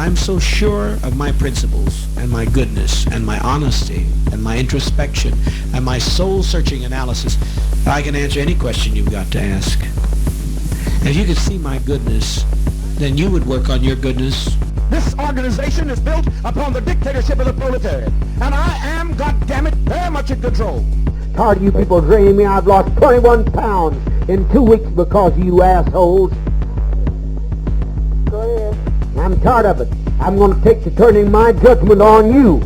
I'm so sure of my principles and my goodness and my honesty and my introspection and my soul-searching analysis, I can answer any question you've got to ask. And if you could see my goodness, then you would work on your goodness. This organization is built upon the dictatorship of the proletariat, and I am, goddammit, very much in control. Tired of you people draining me. I've lost 21 pounds in 2 weeks because of you assholes. Go ahead. I'm tired of it. I'm going to take to turning my judgment on you.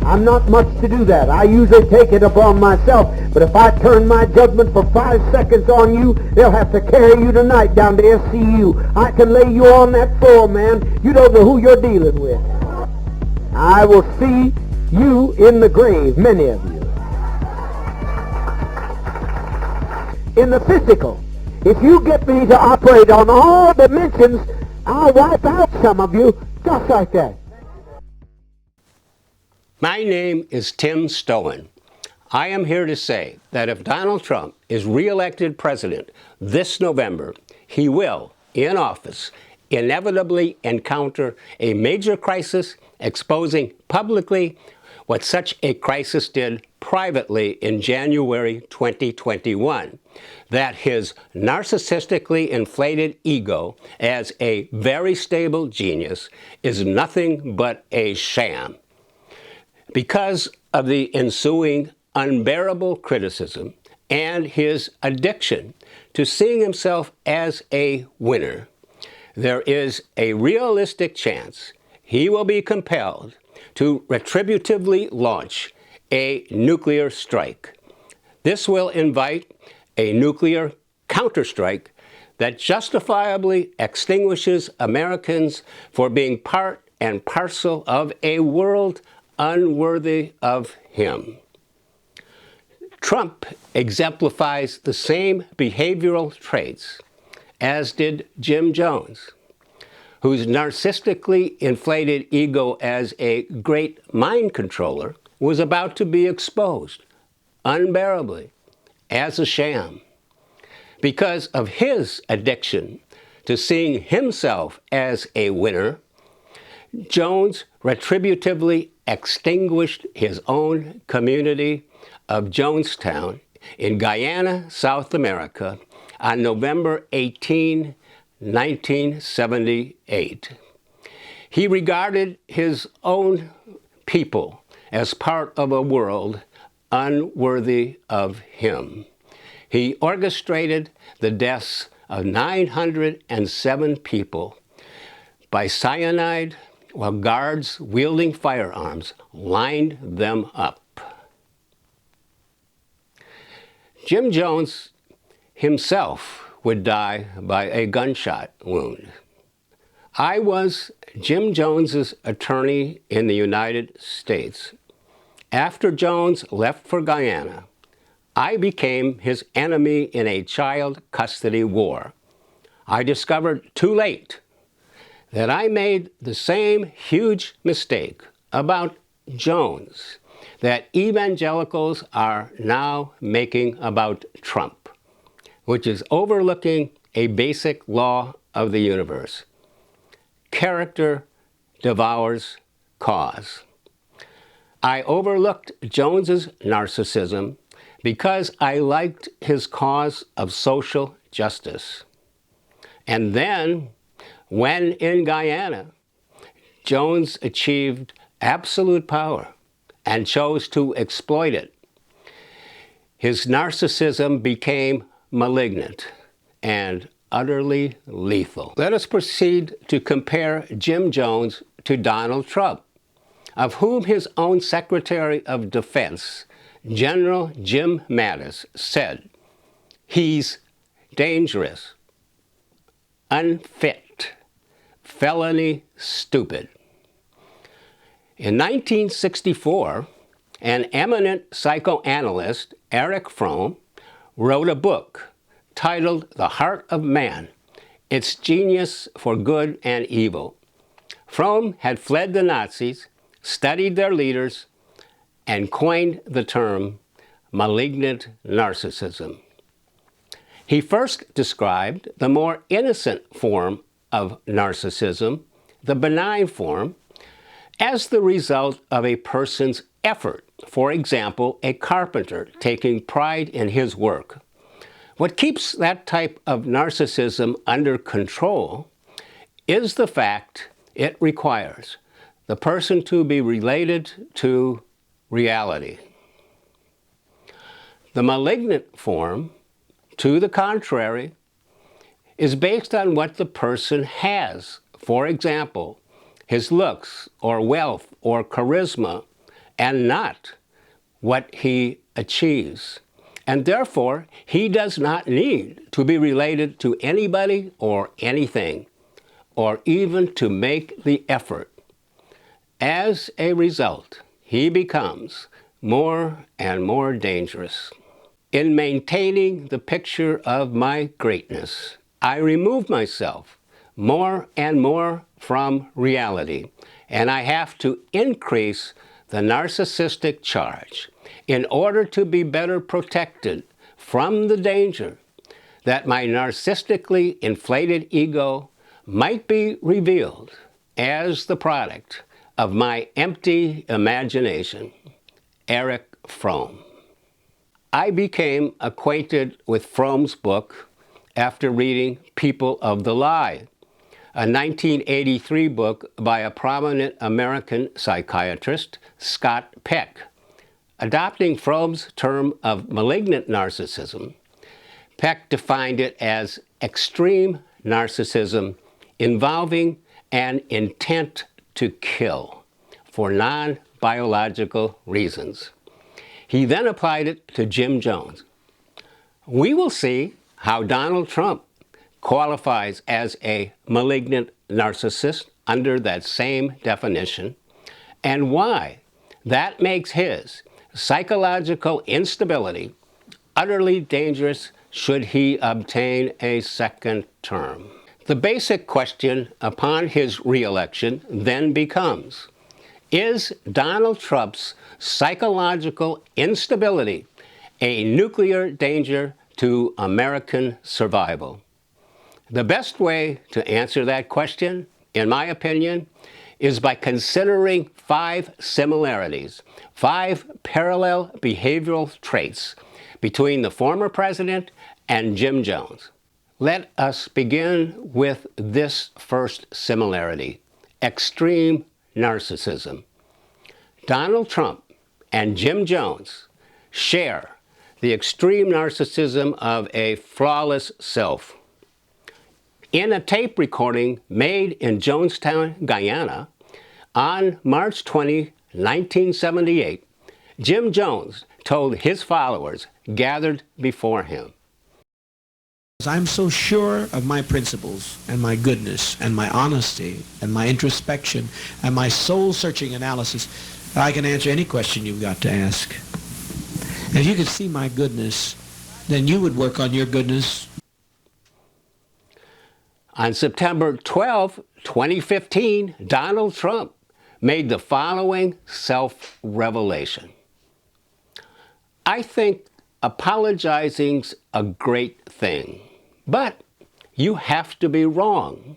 I'm not much to do that. I usually take it upon myself. But if I turn my judgment for 5 seconds on you, they'll have to carry you tonight down to SCU. I can lay you on that floor, man. You don't know who you're dealing with. I will see you in the grave, many of you. In the physical, if you get me to operate on all dimensions, I'll wipe out some of you just like that. My name is Tim Stoen. I am here to say that if Donald Trump is re-elected president this November, he will, in office, inevitably encounter a major crisis, exposing publicly what such a crisis did privately in January 2021, that his narcissistically inflated ego as a very stable genius is nothing but a sham. Because of the ensuing unbearable criticism and his addiction to seeing himself as a winner, there is a realistic chance he will be compelled to retributively launch a nuclear strike. This will invite a nuclear counterstrike that justifiably extinguishes Americans for being part and parcel of a world unworthy of him. Trump exemplifies the same behavioral traits as did Jim Jones, whose narcissistically inflated ego as a great mind controller was about to be exposed unbearably as a sham. Because of his addiction to seeing himself as a winner, Jones retributively extinguished his own community of Jonestown in Guyana, South America, on November 18, 1978. He regarded his own people as part of a world unworthy of him. He orchestrated the deaths of 907 people by cyanide while guards wielding firearms lined them up. Jim Jones himself would die by a gunshot wound. I was Jim Jones's attorney in the United States. After Jones left for Guyana, I became his enemy in a child custody war. I discovered too late that I made the same huge mistake about Jones that evangelicals are now making about Trump, which is overlooking a basic law of the universe. Character devours cause. I overlooked Jones's narcissism because I liked his cause of social justice. And then, when in Guyana, Jones achieved absolute power and chose to exploit it, his narcissism became malignant and utterly lethal. Let us proceed to compare Jim Jones to Donald Trump, of whom his own Secretary of Defense, General Jim Mattis, said, "He's dangerous, unfit, felony stupid." In 1964, an eminent psychoanalyst, Erich Fromm, wrote a book titled The Heart of Man, Its Genius for Good and Evil. Fromm had fled the Nazis, studied their leaders, and coined the term malignant narcissism. He first described the more innocent form of narcissism the benign form, as the result of a person's effort. For example, a carpenter taking pride in his work. What keeps that type of narcissism under control is the fact it requires the person to be related to reality. The malignant form, to the contrary, is based on what the person has. For example, his looks or wealth or charisma, and not what he achieves. And therefore, he does not need to be related to anybody or anything, or even to make the effort. As a result, he becomes more and more dangerous. In maintaining the picture of my greatness, I remove myself more and more from reality, and I have to increase the narcissistic charge in order to be better protected from the danger that my narcissistically inflated ego might be revealed as the product of my empty imagination. Erich Fromm. I became acquainted with Fromm's book after reading People of the Lie, a 1983 book by a prominent American psychiatrist, Scott Peck. Adopting Fromm's term of malignant narcissism, Peck defined it as extreme narcissism involving an intent to kill for non-biological reasons. He then applied it to Jim Jones. We will see how Donald Trump qualifies as a malignant narcissist under that same definition, and why that makes his psychological instability utterly dangerous should he obtain a second term. The basic question upon his re-election then becomes, is Donald Trump's psychological instability a nuclear danger to American survival? The best way to answer that question, in my opinion, is by considering 5 similarities, 5 parallel behavioral traits between the former president and Jim Jones. Let us begin with this first similarity: extreme narcissism. Donald Trump and Jim Jones share the extreme narcissism of a flawless self. In a tape recording made in Jonestown, Guyana, on March 20, 1978, Jim Jones told his followers gathered before him, I'm so sure of my principles and my goodness and my honesty and my introspection and my soul-searching analysis, I can answer any question you've got to ask. And if you could see my goodness, then you would work on your goodness. On September 12, 2015, Donald Trump made the following self-revelation. I think apologizing's a great thing, but you have to be wrong.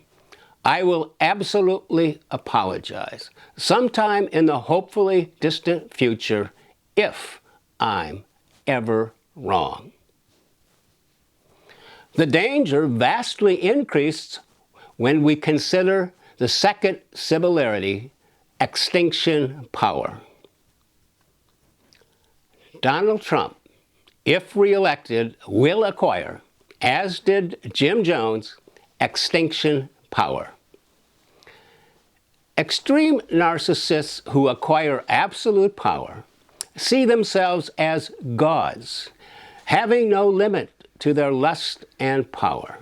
I will absolutely apologize sometime in the hopefully distant future if I'm ever wrong. The danger vastly increased when we consider the second similarity, extinction power. Donald Trump, if reelected, will acquire, as did Jim Jones, extinction power. Extreme narcissists who acquire absolute power see themselves as gods, having no limit to their lust and power,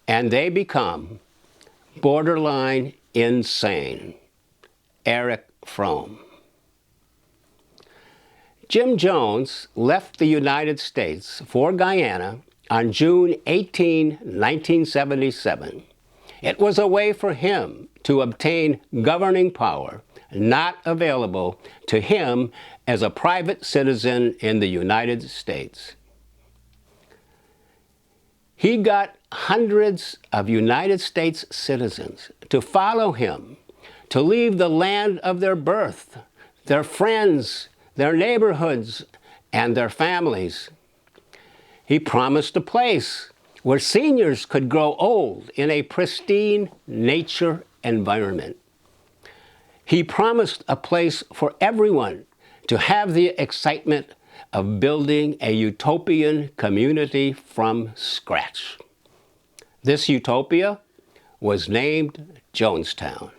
and they become borderline insane. Erich Fromm. Jim Jones left the United States for Guyana on June 18, 1977. It was a way for him to obtain governing power not available to him as a private citizen in the United States. He got hundreds of United States citizens to follow him, to leave the land of their birth, their friends, their neighborhoods, and their families. He promised a place where seniors could grow old in a pristine nature environment. He promised a place for everyone to have the excitement of building a utopian community from scratch. This utopia was named Jonestown.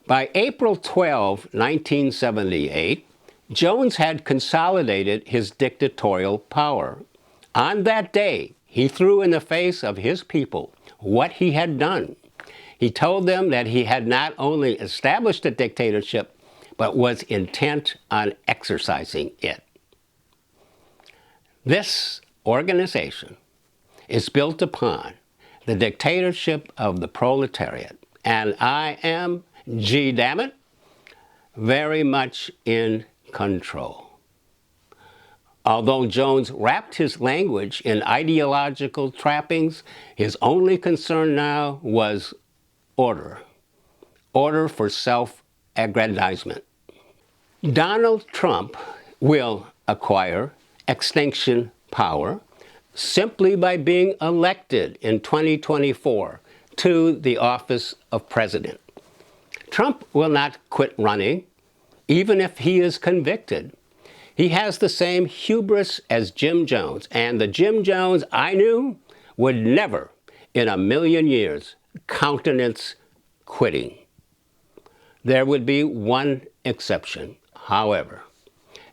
By April 12, 1978, Jones had consolidated his dictatorial power. On that day, he threw in the face of his people what he had done. He told them that he had not only established a dictatorship, but was intent on exercising it. This organization is built upon the dictatorship of the proletariat, and I am, gee damn it, very much in control. Although Jones wrapped his language in ideological trappings, his only concern now was order. Order for self-aggrandizement. Donald Trump will acquire extinction power simply by being elected in 2024 to the office of president. Trump will not quit running, even if he is convicted. He has the same hubris as Jim Jones, and the Jim Jones I knew would never in a million years countenance quitting. There would be one exception, however,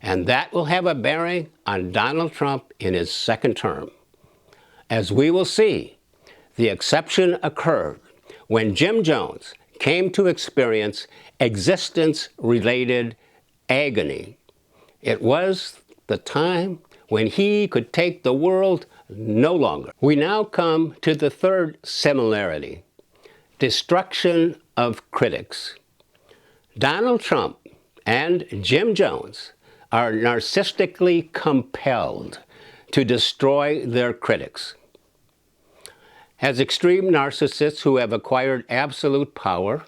and that will have a bearing on Donald Trump in his second term. As we will see, the exception occurred when Jim Jones came to experience existence-related agony. It was the time when he could take the world no longer. We now come to the third similarity: destruction of critics. Donald Trump and Jim Jones are narcissistically compelled to destroy their critics. As extreme narcissists who have acquired absolute power,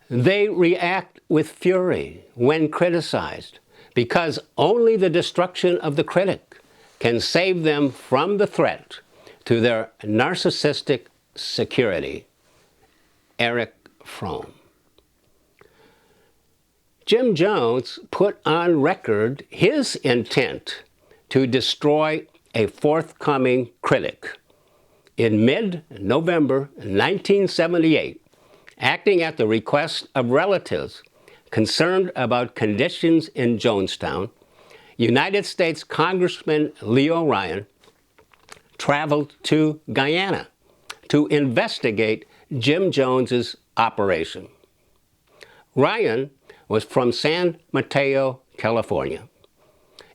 they react with fury when criticized, because only the destruction of the critic can save them from the threat to their narcissistic security. Erich Fromm. Jim Jones put on record his intent to destroy a forthcoming critic. In mid-November 1978, acting at the request of relatives concerned about conditions in Jonestown, United States Congressman Leo Ryan traveled to Guyana to investigate Jim Jones's operation. Ryan was from San Mateo, California.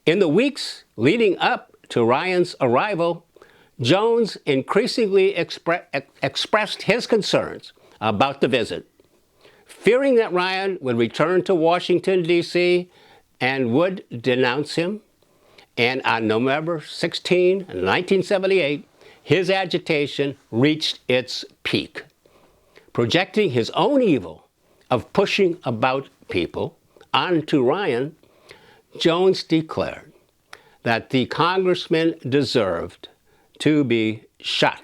In the weeks leading up to Ryan's arrival, Jones increasingly expressed his concerns about the visit, fearing that Ryan would return to Washington, D.C. and would denounce him. And on November 16, 1978, his agitation reached its peak. Projecting his own evil of pushing about people onto Ryan, Jones declared that the congressman deserved to be shot.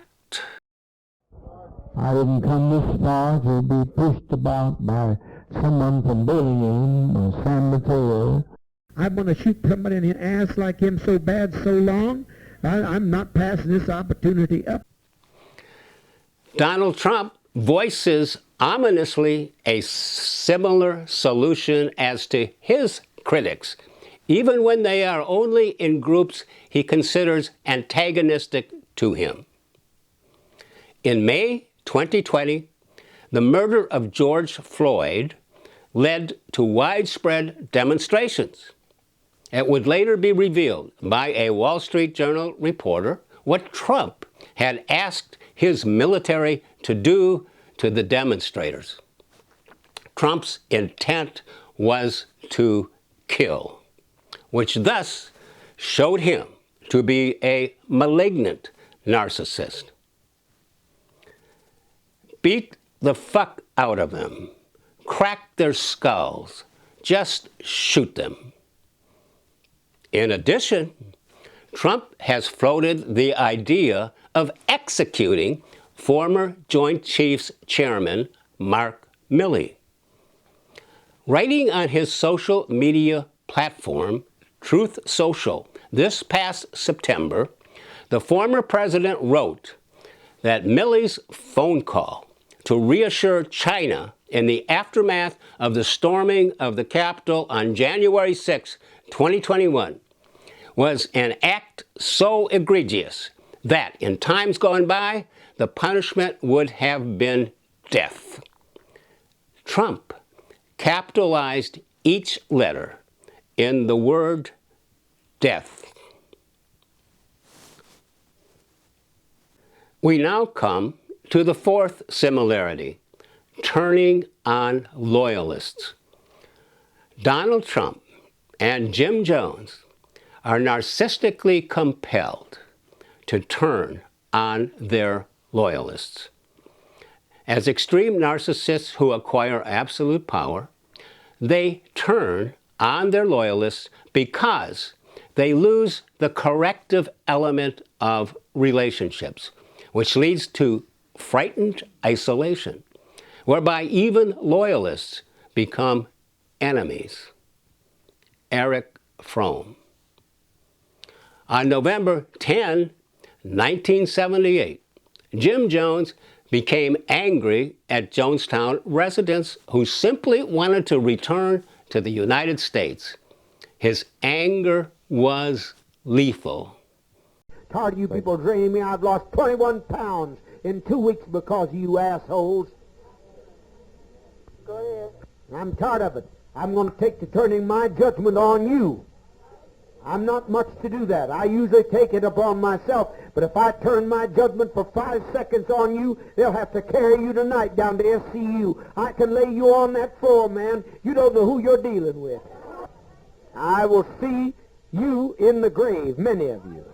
I didn't come this far to be pushed about by someone from Birmingham or San Mateo. I want to shoot somebody in the ass like him so bad so long, I'm not passing this opportunity up. Donald Trump voices ominously a similar solution as to his critics, even when they are only in groups he considers antagonistic to him. In May 2020, the murder of George Floyd led to widespread demonstrations. It would later be revealed by a Wall Street Journal reporter what Trump had asked his military to do to the demonstrators. Trump's intent was to kill, which thus showed him to be a malignant narcissist. beat the fuck out of them, crack their skulls, just shoot them. In addition, Trump has floated the idea of executing former Joint Chiefs Chairman Mark Milley. Writing on his social media platform, Truth Social, this past September, the former president wrote that Milley's phone call to reassure China in the aftermath of the storming of the Capitol on January 6, 2021, was an act so egregious that in times gone by, the punishment would have been death. Trump capitalized each letter in the word death. We now come to the fourth similarity, turning on loyalists. Donald Trump and Jim Jones are narcissistically compelled to turn on their loyalists. As extreme narcissists who acquire absolute power, they turn on their loyalists because they lose the corrective element of relationships, which leads to frightened isolation, whereby even loyalists become enemies. Erich Fromm. On November 10, 1978, Jim Jones became angry at Jonestown residents who simply wanted to return to the United States. His anger was lethal. Tired of you people draining me. I've lost 21 pounds in 2 weeks because of you assholes. Go ahead. I'm tired of it. I'm going to take to turning my judgment on you. I'm not much to do that. I usually take it upon myself. But if I turn my judgment for 5 seconds on you, they'll have to carry you tonight down to SCU. I can lay you on that floor, man. You don't know who you're dealing with. I will see you in the grave, many of you.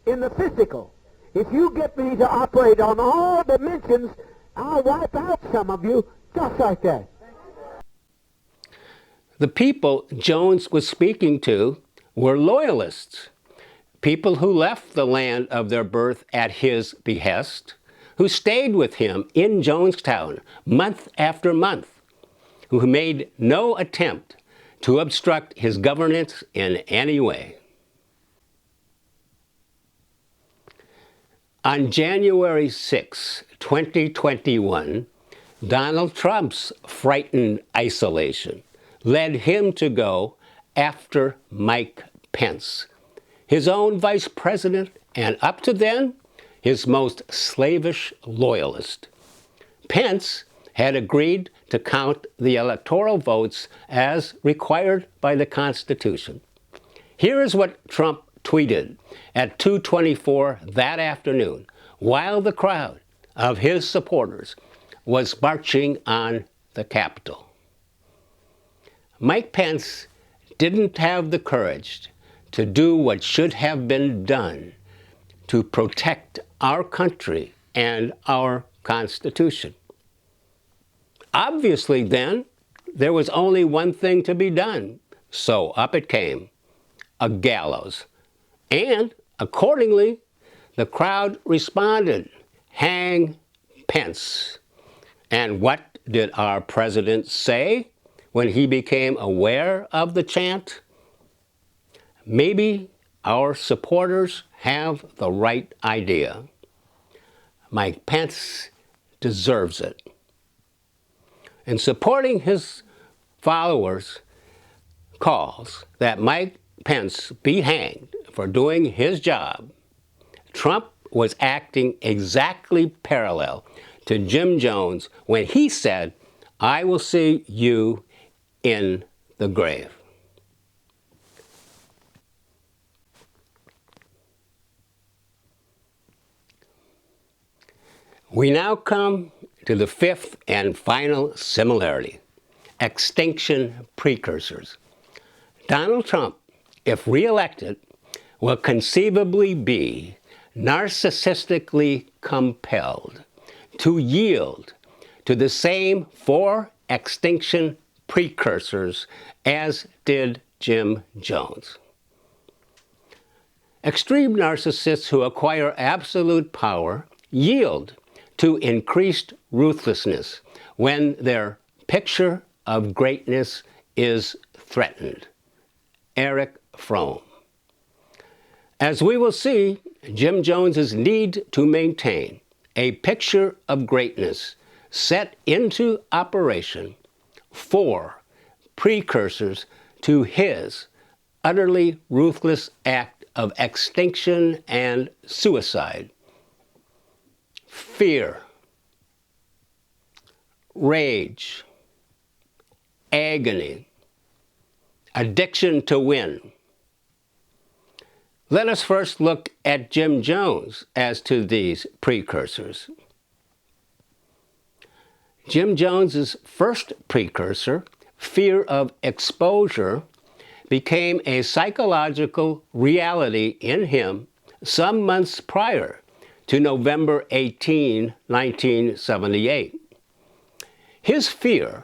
In the physical, if you get me to operate on all dimensions, I'll wipe out some of you just like that. The people Jones was speaking to were loyalists, people who left the land of their birth at his behest, who stayed with him in Jonestown month after month, who made no attempt to obstruct his governance in any way. On January 6, 2021, Donald Trump's frightened isolation led him to go after Mike Pence, his own vice president, and up to then, his most slavish loyalist. Pence had agreed to count the electoral votes as required by the Constitution. Here is what Trump tweeted at 2:24 that afternoon, while the crowd of his supporters was marching on the Capitol. Mike Pence didn't have the courage to do what should have been done to protect our country and our Constitution. Obviously, then, there was only one thing to be done, so up it came, a gallows. And, accordingly, the crowd responded, "Hang Pence." And what did our president say when he became aware of the chant? Maybe our supporters have the right idea. Mike Pence deserves it. In supporting his followers' calls that Mike Pence be hanged for doing his job, Trump was acting exactly parallel to Jim Jones when he said, "I will see you in the grave." We now come to the fifth and final similarity, extinction precursors. Donald Trump, if reelected, will conceivably be narcissistically compelled to yield to the same 4 extinction precursors as did Jim Jones. Extreme narcissists who acquire absolute power yield to increased ruthlessness when their picture of greatness is threatened. Erich Fromm. As we will see, Jim Jones's need to maintain a picture of greatness set into operation 4 precursors to his utterly ruthless act of extinction and suicide. Fear, rage, agony, addiction to win. Let us first look at Jim Jones as to these precursors. Jim Jones's first precursor, fear of exposure, became a psychological reality in him some months prior to November 18, 1978. His fear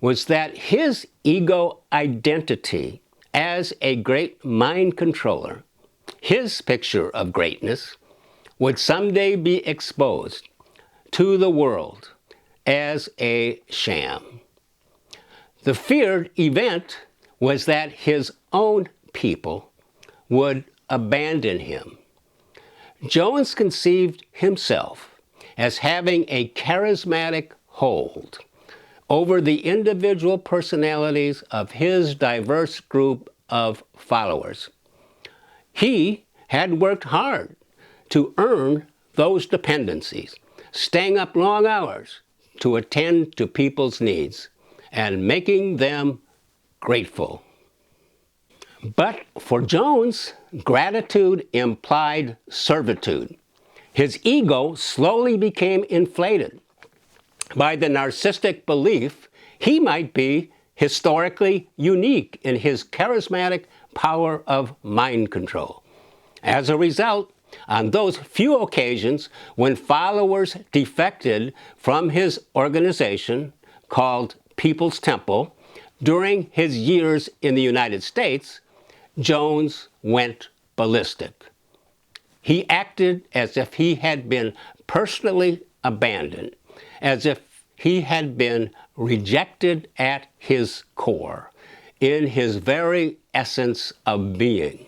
was that his ego identity as a great mind controller, his picture of greatness, would someday be exposed to the world as a sham. The feared event was that his own people would abandon him. Jones conceived himself as having a charismatic hold over the individual personalities of his diverse group of followers. He had worked hard to earn those dependencies, staying up long hours to attend to people's needs and making them grateful. But for Jones, gratitude implied servitude. His ego slowly became inflated by the narcissistic belief he might be historically unique in his charismatic power of mind control. As a result, on those few occasions when followers defected from his organization, called People's Temple, during his years in the United States, Jones went ballistic. He acted as if he had been personally abandoned, as if he had been rejected at his core, in his very essence of being.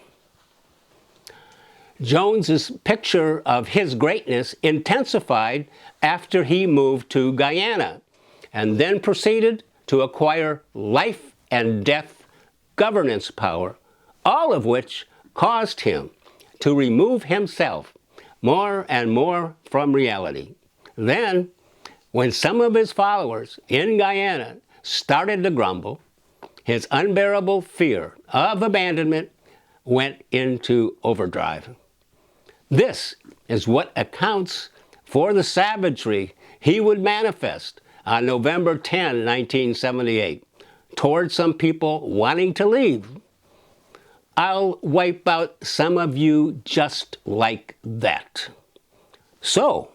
Jones's picture of his greatness intensified after he moved to Guyana, and then proceeded to acquire life and death governance power, all of which caused him to remove himself more and more from reality. Then, when some of his followers in Guyana started to grumble, his unbearable fear of abandonment went into overdrive. This is what accounts for the savagery he would manifest on November 10, 1978, towards some people wanting to leave. I'll wipe out some of you just like that. So,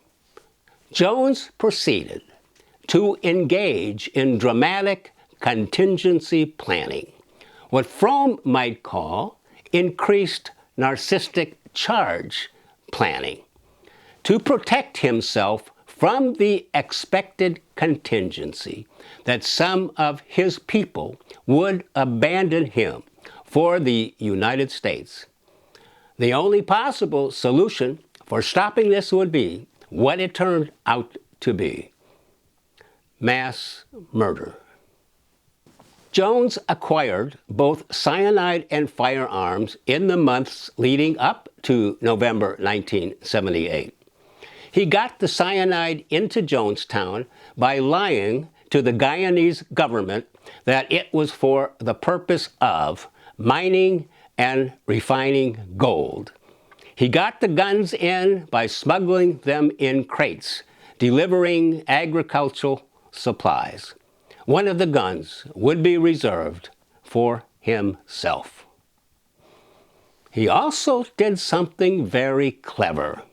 Jones proceeded to engage in dramatic contingency planning, what Fromm might call increased narcissistic charge planning, to protect himself from the expected contingency that some of his people would abandon him for the United States. The only possible solution for stopping this would be what it turned out to be: mass murder. Jones acquired both cyanide and firearms in the months leading up to November 1978. He got the cyanide into Jonestown by lying to the Guyanese government that it was for the purpose of mining and refining gold. He got the guns in by smuggling them in crates, delivering agricultural supplies. One of the guns would be reserved for himself. he also did something very clever.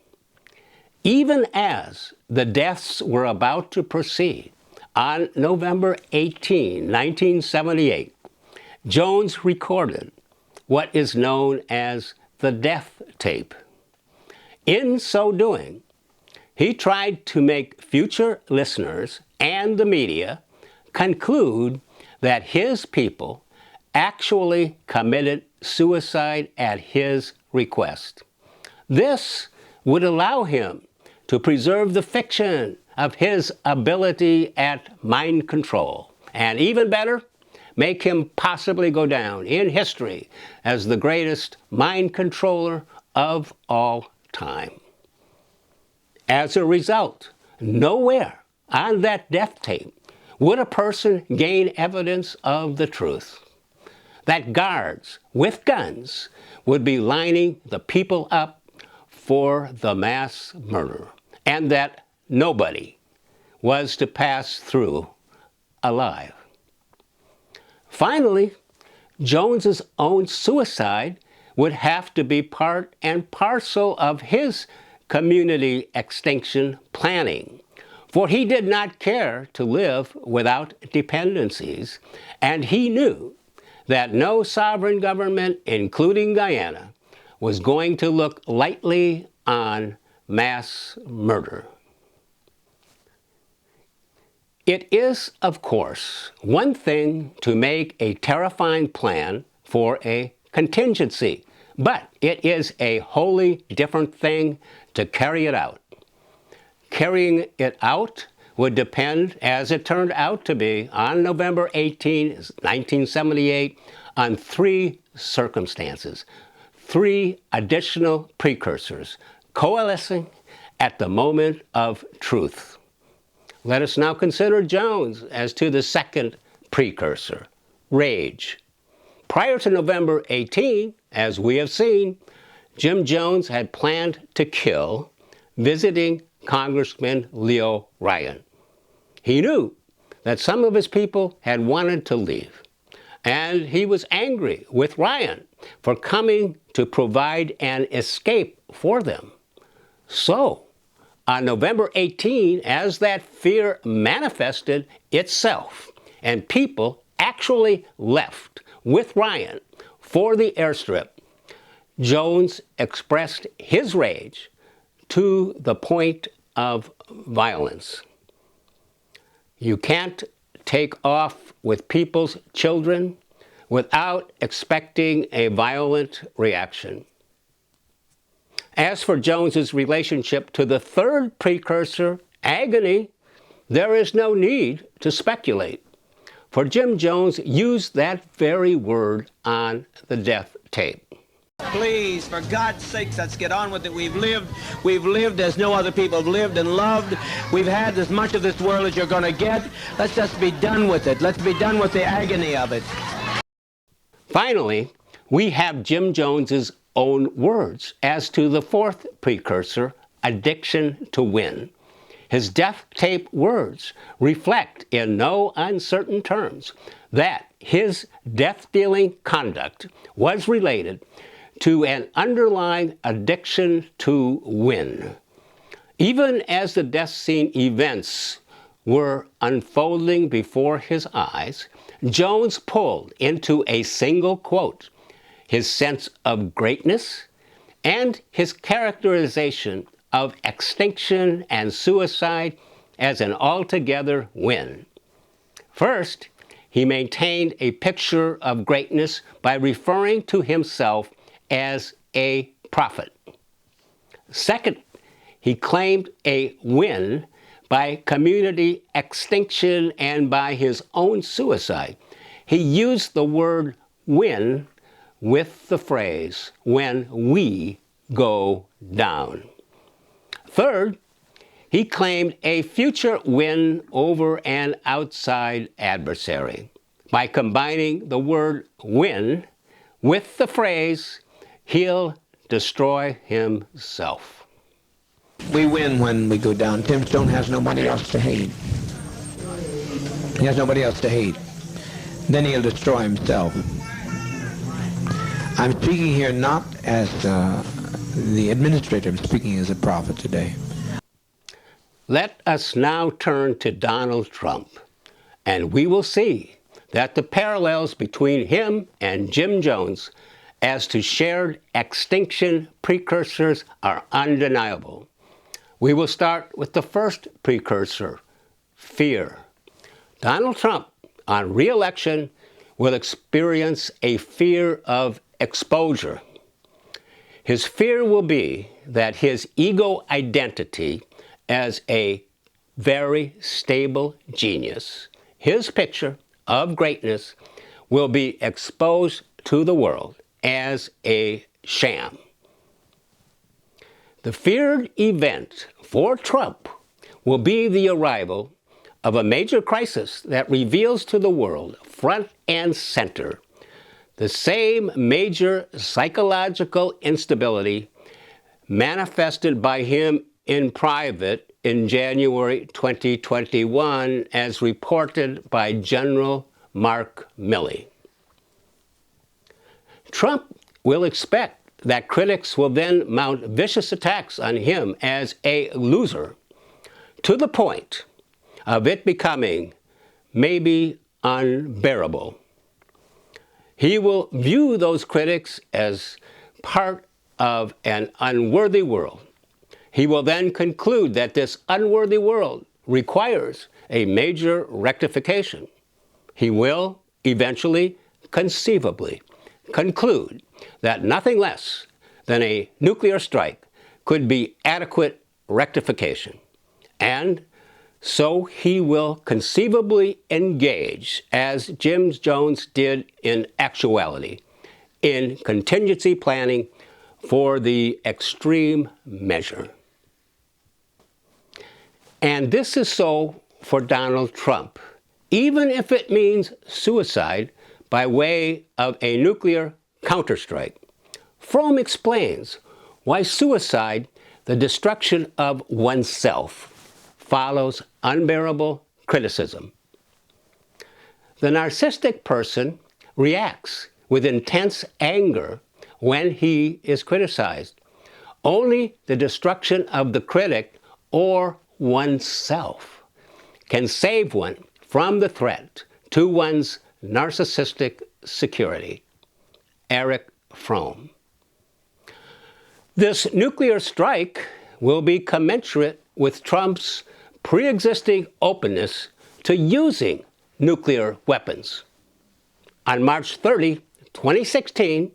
Even as the deaths were about to proceed, on November 18, 1978, Jones recorded what is known as the death tape. In so doing, he tried to make future listeners and the media conclude that his people actually committed suicide at his request. This would allow him to preserve the fiction of his ability at mind control, and even better, make him possibly go down in history as the greatest mind controller of all time. As a result, nowhere on that death tape would a person gain evidence of the truth. That guards with guns would be lining the people up for the mass murder, and that nobody was to pass through alive. Finally, Jones's own suicide would have to be part and parcel of his community extinction planning, for he did not care to live without dependencies, and he knew that no sovereign government, including Guyana, was going to look lightly on mass murder. It is, of course, one thing to make a terrifying plan for a contingency, but it is a wholly different thing to carry it out. Carrying it out would depend, as it turned out to be on November 18, 1978, on three circumstances, three additional precursors coalescing at the moment of truth. Let us now consider Jones as to the second precursor, rage. Prior to November 18, as we have seen, Jim Jones had planned to kill visiting Congressman Leo Ryan. He knew that some of his people had wanted to leave, and he was angry with Ryan for coming to provide an escape for them. So, on November 18, as that fear manifested itself, and people actually left with Ryan for the airstrip, Jones expressed his rage to the point of violence. You can't take off with people's children without expecting a violent reaction. As for Jones's relationship to the third precursor, agony, there is no need to speculate, for Jim Jones used that very word on the death tape. Please, for God's sakes, let's get on with it. We've lived as no other people have lived and loved. We've had as much of this world as you're going to get. Let's just be done with it. Let's be done with the agony of it. Finally, we have Jim Jones's own words as to the fourth precursor, addiction to win. His death tape words reflect in no uncertain terms that his death-dealing conduct was related to an underlying addiction to win. Even as the death scene events were unfolding before his eyes, Jones pulled into a single quote his sense of greatness and his characterization of extinction and suicide as an altogether win. First, he maintained a picture of greatness by referring to himself as a prophet. Second, he claimed a win by community extinction and by his own suicide. He used the word win with the phrase, when we go down. Third, he claimed a future win over an outside adversary by combining the word win with the phrase, he'll destroy himself. We win when we go down. Tim Stone has nobody else to hate. He has nobody else to hate. Then he'll destroy himself. I'm speaking here not as the administrator, I'm speaking as a prophet today. Let us now turn to Donald Trump, and we will see that the parallels between him and Jim Jones as to shared extinction precursors are undeniable. We will start with the first precursor, fear. Donald Trump, on re-election, will experience a fear of exposure. His fear will be that his ego identity as a very stable genius, his picture of greatness, will be exposed to the world as a sham. The feared event for Trump will be the arrival of a major crisis that reveals to the world, front and center, the same major psychological instability manifested by him in private in January 2021, as reported by General Mark Milley. Trump will expect that critics will then mount vicious attacks on him as a loser, to the point of it becoming maybe unbearable. He will view those critics as part of an unworthy world. He will then conclude that this unworthy world requires a major rectification. He will eventually, conceivably, conclude that nothing less than a nuclear strike could be adequate rectification. And so he will conceivably engage, as Jim Jones did in actuality, in contingency planning for the extreme measure. And this is so for Donald Trump, even if it means suicide by way of a nuclear counterstrike. Fromm explains why suicide, the destruction of oneself, follows unbearable criticism. The narcissistic person reacts with intense anger when he is criticized. Only the destruction of the critic or oneself can save one from the threat to one's narcissistic security. Erich Fromm. This nuclear strike will be commensurate with Trump's pre-existing openness to using nuclear weapons. On March 30, 2016,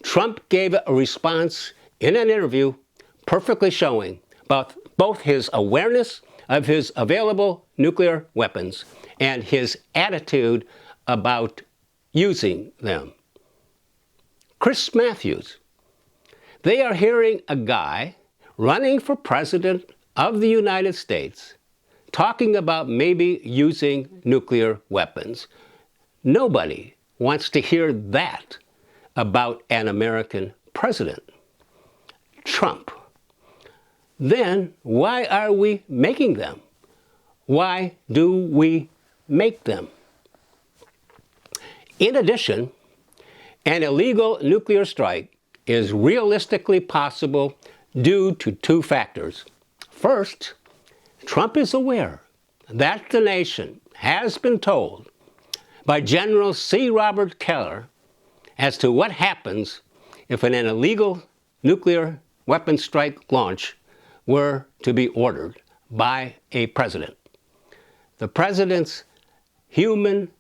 Trump gave a response in an interview perfectly showing both his awareness of his available nuclear weapons and his attitude about using them. Chris Matthews. They are hearing a guy running for president of the United States talking about maybe using nuclear weapons. Nobody wants to hear that about an American president. Trump. Then why are we making them? Why do we make them? In addition, an illegal nuclear strike is realistically possible due to two factors. First, Trump is aware that the nation has been told by General C. Robert Keller as to what happens if an illegal nuclear weapon strike launch were to be ordered by a president. The president's human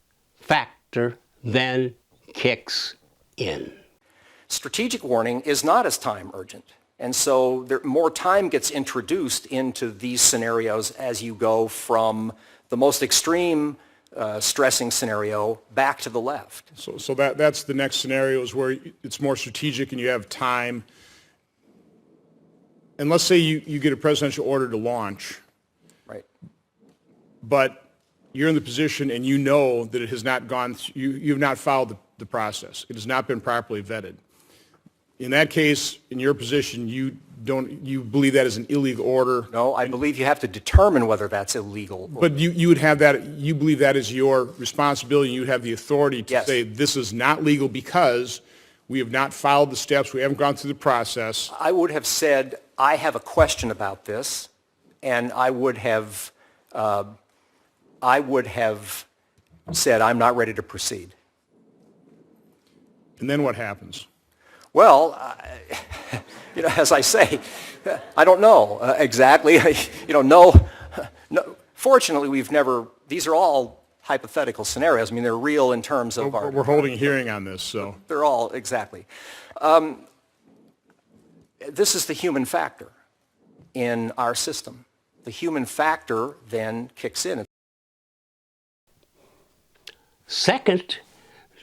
factor then kicks in. Strategic warning is not as time urgent. And so more time gets introduced into these scenarios as you go from the most extreme stressing scenario back to the left. So that's the next scenario, is where it's more strategic and you have time. And let's say you get a presidential order to launch. Right. But you're in the position and you know that it has not gone, you have not followed the process. It has not been properly vetted. In that case, in your position, you believe that is an illegal order? No, I believe you have to determine whether that's illegal. But you would have that, you believe that is your responsibility, you would have the authority to Yes. say this is not legal because We have not followed the steps. We haven't gone through the process. I would have said, I have a question about this, and I would have said, I'm not ready to proceed. And then what happens? Well, as I say, I don't know exactly. No. Fortunately, these are all hypothetical scenarios. I mean, they're real in terms of our... We're holding a hearing on this, so... They're all, exactly. This is the human factor in our system. The human factor then kicks in. Second,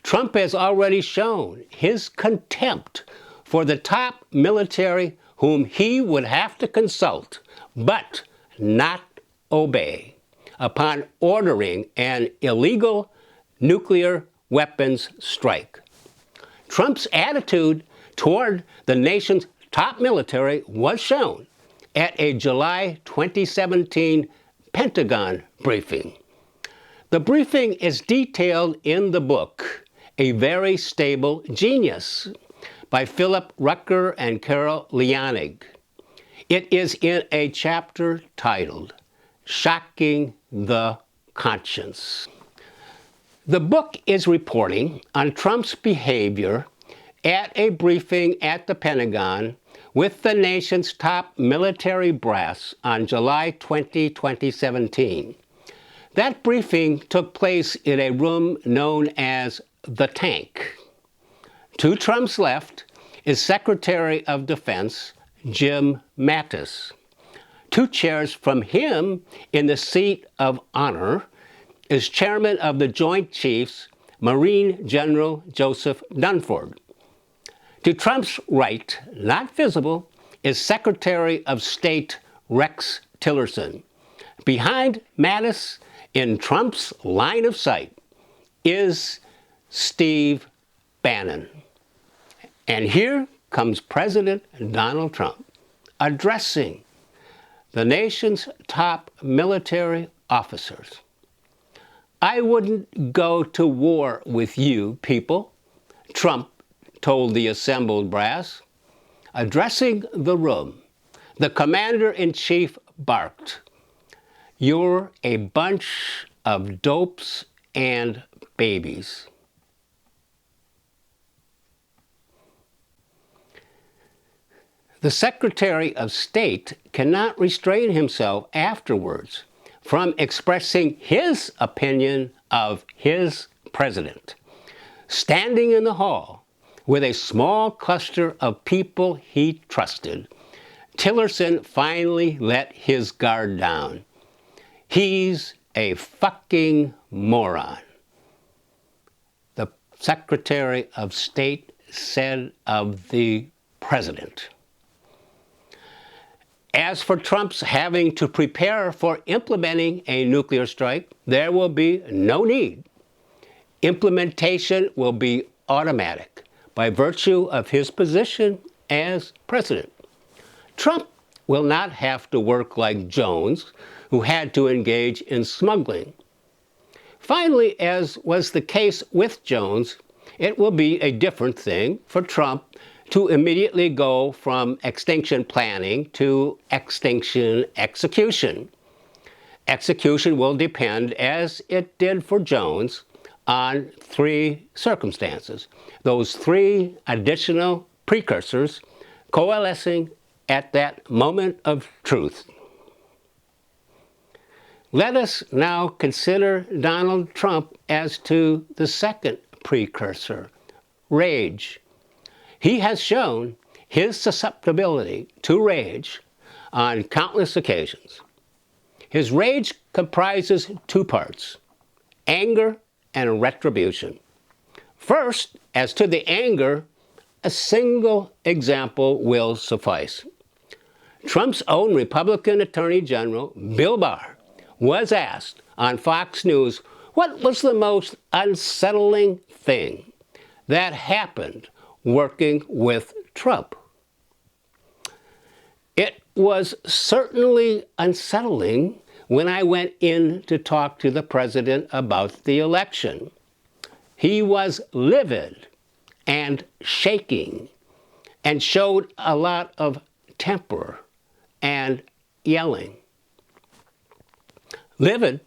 Trump has already shown his contempt for the top military whom he would have to consult, but not obey, upon ordering an illegal nuclear weapons strike. Trump's attitude toward the nation's top military was shown at a July 2017 Pentagon briefing. The briefing is detailed in the book, A Very Stable Genius, by Philip Rucker and Carol Leonig. It is in a chapter titled, Shocking the Conscience. The book is reporting on Trump's behavior at a briefing at the Pentagon with the nation's top military brass on July 20, 2017. That briefing took place in a room known as the Tank. To Trump's left is Secretary of Defense Jim Mattis. 2 chairs from him in the seat of honor is Chairman of the Joint Chiefs, Marine General Joseph Dunford. To Trump's right, not visible, is Secretary of State Rex Tillerson. Behind Mattis, in Trump's line of sight, is Steve Bannon. And here comes President Donald Trump addressing the nation's top military officers. I wouldn't go to war with you people, Trump told the assembled brass. Addressing the room, the commander-in-chief barked, "You're a bunch of dopes and babies." The Secretary of State cannot restrain himself afterwards from expressing his opinion of his president. Standing in the hall with a small cluster of people he trusted, Tillerson finally let his guard down. He's a fucking moron, the Secretary of State said of the president. As for Trump's having to prepare for implementing a nuclear strike, there will be no need. Implementation will be automatic by virtue of his position as president. Trump will not have to work like Jones, who had to engage in smuggling. Finally, as was the case with Jones, it will be a different thing for Trump to immediately go from extinction planning to extinction execution. Execution will depend, as it did for Jones, on 3 circumstances. Those 3 additional precursors coalescing at that moment of truth. Let us now consider Donald Trump as to the second precursor, rage. He has shown his susceptibility to rage on countless occasions. His rage comprises 2 parts, anger and retribution. First, as to the anger, a single example will suffice. Trump's own Republican Attorney General, Bill Barr, was asked on Fox News what was the most unsettling thing that happened working with Trump. It was certainly unsettling when I went in to talk to the president about the election. He was livid and shaking, and showed a lot of temper and yelling. Livid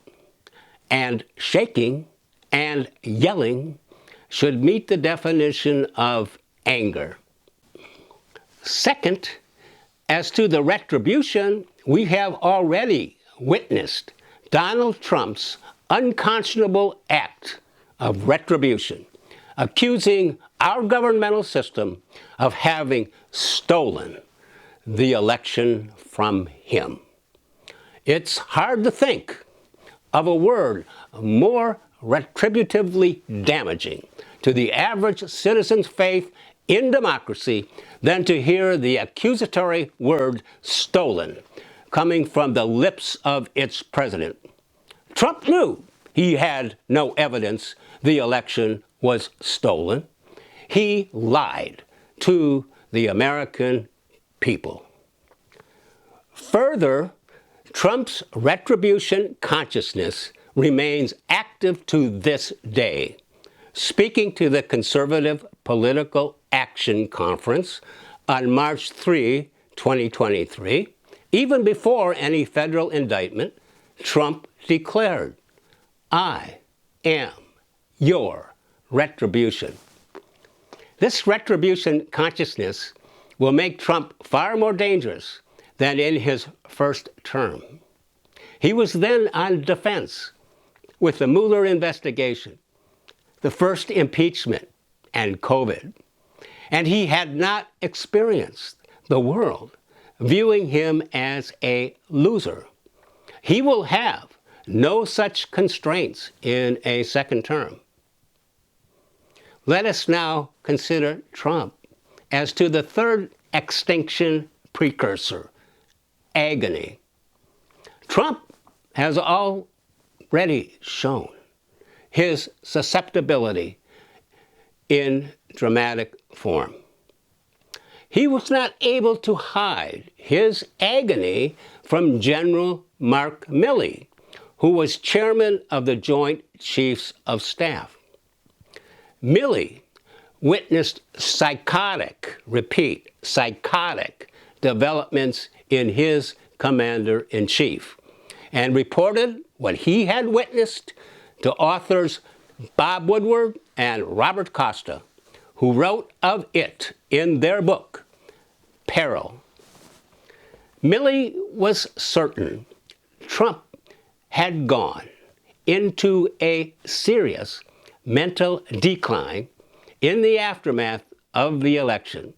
and shaking and yelling should meet the definition of anger. Second, as to the retribution, we have already witnessed Donald Trump's unconscionable act of retribution, accusing our governmental system of having stolen the election from him. It's hard to think of a word more retributively damaging to the average citizen's faith in democracy than to hear the accusatory word stolen coming from the lips of its president. Trump knew he had no evidence the election was stolen. He lied to the American people. Further, Trump's retribution consciousness remains active to this day. Speaking to the Conservative Political Action Conference on March 3, 2023, even before any federal indictment, Trump declared, "I am your retribution." This retribution consciousness will make Trump far more dangerous than in his first term. He was then on defense with the Mueller investigation, the first impeachment, and COVID. And he had not experienced the world viewing him as a loser. He will have no such constraints in a second term. Let us now consider Trump as to the third extinction precursor, agony. Trump has already shown his susceptibility in dramatic form. He was not able to hide his agony from General Mark Milley, who was chairman of the Joint Chiefs of Staff. Milley witnessed psychotic developments in his commander-in-chief and reported what he had witnessed to authors Bob Woodward and Robert Costa, who wrote of it in their book, Peril. Milley was certain Trump had gone into a serious mental decline in the aftermath of the election,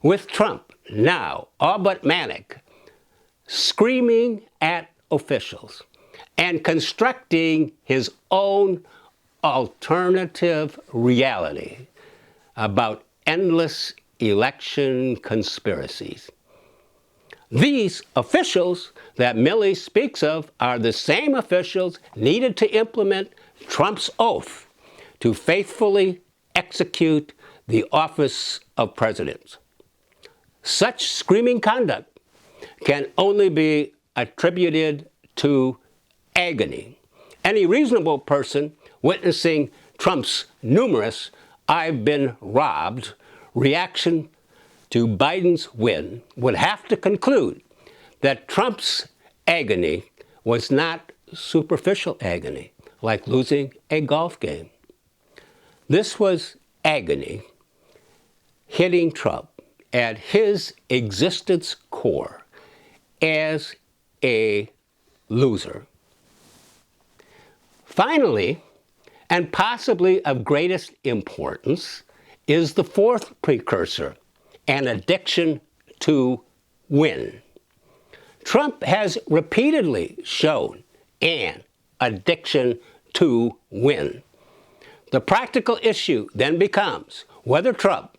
with Trump now all but manic, screaming at officials and constructing his own alternative reality about endless election conspiracies. These officials that Milley speaks of are the same officials needed to implement Trump's oath to faithfully execute the office of president. Such screaming conduct can only be attributed to agony. Any reasonable person witnessing Trump's numerous "I've been robbed" reaction to Biden's win would have to conclude that Trump's agony was not superficial agony, like losing a golf game. This was agony hitting Trump at his existence core as a loser. Finally, and possibly of greatest importance, is the fourth precursor, an addiction to win. Trump has repeatedly shown an addiction to win. The practical issue then becomes whether Trump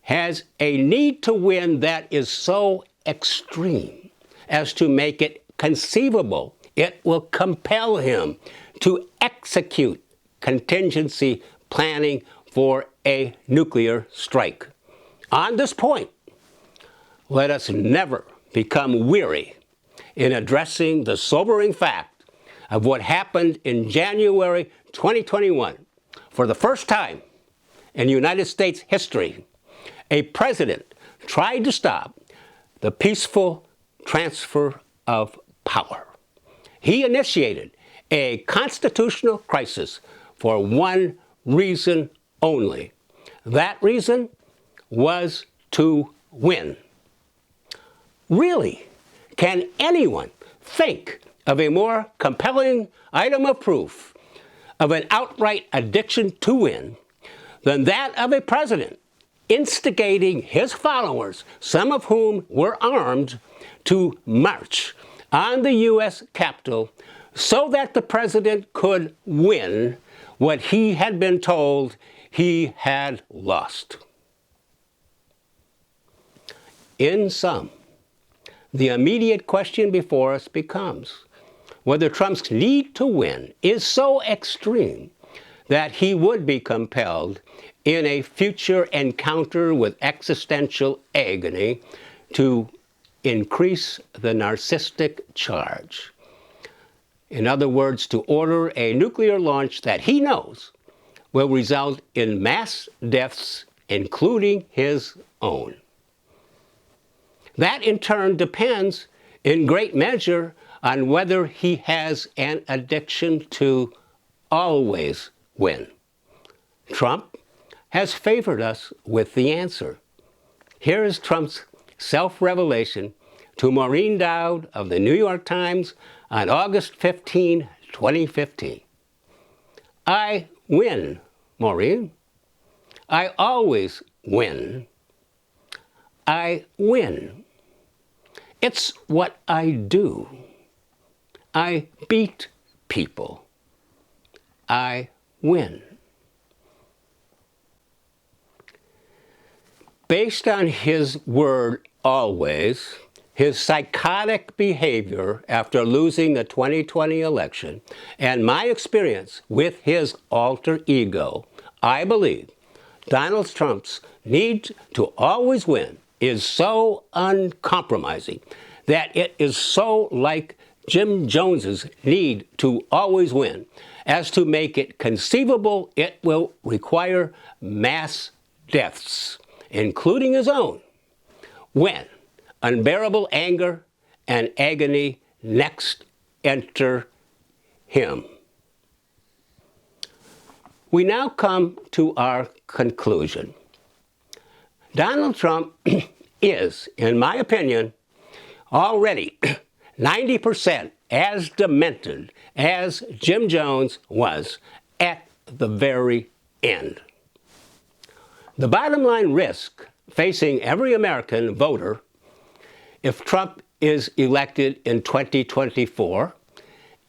has a need to win that is so extreme as to make it conceivable it will compel him to execute contingency planning for a nuclear strike. On this point, let us never become weary in addressing the sobering fact of what happened in January 2021. For the first time, in United States history, a president tried to stop the peaceful transfer of power. He initiated a constitutional crisis for one reason only. That reason was to win. Really, can anyone think of a more compelling item of proof of an outright addiction to win than that of a president instigating his followers, some of whom were armed, to march on the U.S. Capitol so that the president could win what he had been told he had lost? In sum, the immediate question before us becomes whether Trump's need to win is so extreme that he would be compelled in a future encounter with existential agony to increase the narcissistic charge. In other words, to order a nuclear launch that he knows will result in mass deaths, including his own. That in turn depends in great measure on whether he has an addiction to always win. Trump has favored us with the answer. Here is Trump's self-revelation to Maureen Dowd of the New York Times on August 15, 2015. I win, Maureen. I always win. I win. It's what I do. I beat people. I win. Based on his word always, his psychotic behavior after losing the 2020 election, and my experience with his alter ego, I believe Donald Trump's need to always win is so uncompromising that it is so like Jim Jones's need to always win as to make it conceivable it will require mass deaths, including his own, when unbearable anger and agony next enter him. We now come to our conclusion. Donald Trump is, in my opinion, already 90% as demented as Jim Jones was at the very end. The bottom line risk facing every American voter if Trump is elected in 2024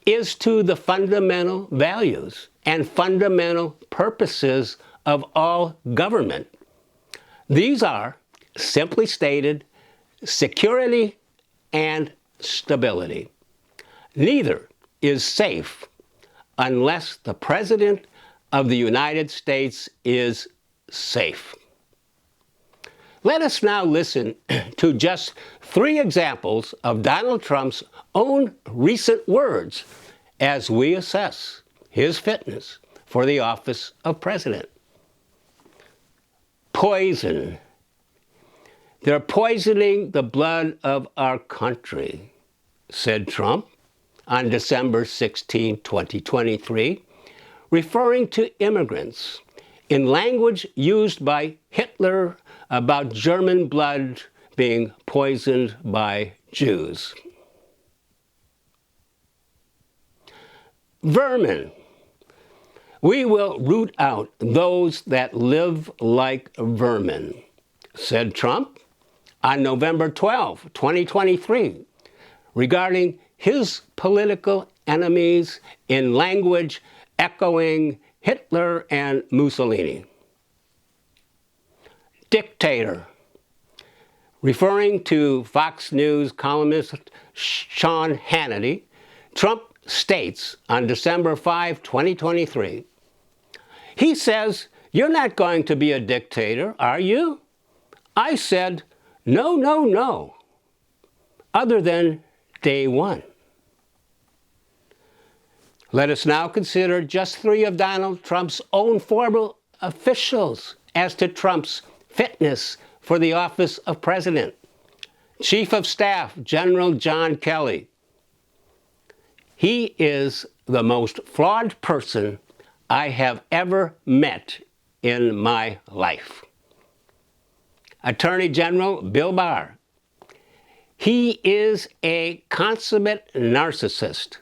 is to the fundamental values and fundamental purposes of all government. These are, simply stated, security and stability. Neither is safe unless the President of the United States is safe. Let us now listen to just 3 examples of Donald Trump's own recent words as we assess his fitness for the office of president. Poison. They're poisoning the blood of our country, said Trump on December 16, 2023, referring to immigrants in language used by Hitler about German blood being poisoned by Jews. Vermin. We will root out those that live like vermin, said Trump on November 12, 2023, regarding his political enemies in language echoing Hitler and Mussolini. Dictator. Referring to Fox News columnist Sean Hannity, Trump states on December 5, 2023, he says, "You're not going to be a dictator, are you?" I said, "No, no, no," other than day one. Let us now consider just 3 of Donald Trump's own former officials as to Trump's fitness for the office of president. Chief of Staff General John Kelly. He is the most flawed person I have ever met in my life. Attorney General Bill Barr. He is a consummate narcissist.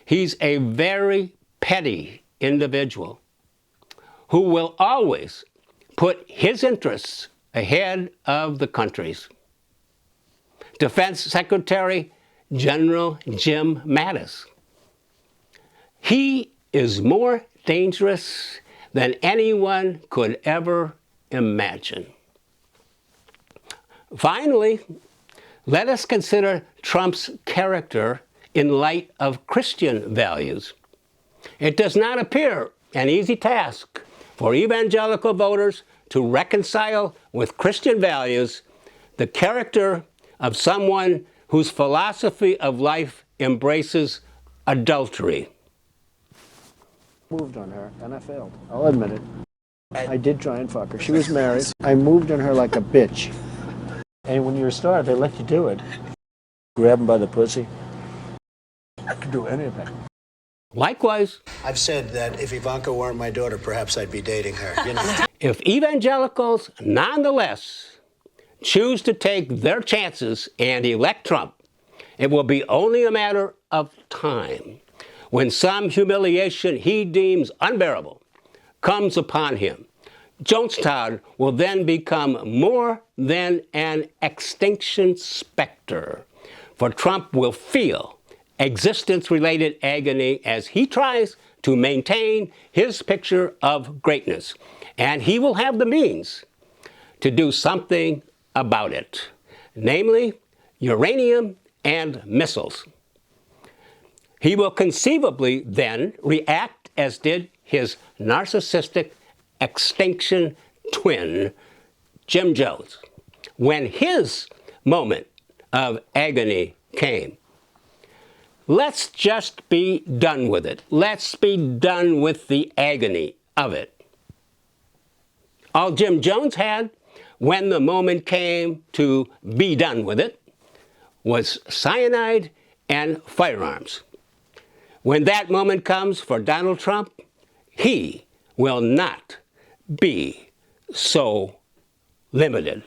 He's a very petty individual who will always put his interests ahead of the country's. Defense Secretary General Jim Mattis. He is more dangerous than anyone could ever imagine. Finally, let us consider Trump's character in light of Christian values. It does not appear an easy task for evangelical voters to reconcile with Christian values the character of someone whose philosophy of life embraces adultery. Moved on her, and I failed. I'll admit it. I did try and fuck her. She was married. I moved on her like a bitch. And when you're a star, they let you do it. Grab him by the pussy. I could do anything. Likewise, I've said that if Ivanka weren't my daughter, perhaps I'd be dating her. You know? if evangelicals nonetheless choose to take their chances and elect Trump, it will be only a matter of time when some humiliation he deems unbearable comes upon him. Jonestown will then become more than an extinction specter, for Trump will feel existence-related agony as he tries to maintain his picture of greatness, and he will have the means to do something about it, namely uranium and missiles. He will conceivably then react as did his narcissistic extinction twin, Jim Jones, when his moment of agony came. Let's just be done with it. Let's be done with the agony of it. All Jim Jones had when the moment came to be done with it was cyanide and firearms. When that moment comes for Donald Trump, he will not be so limited.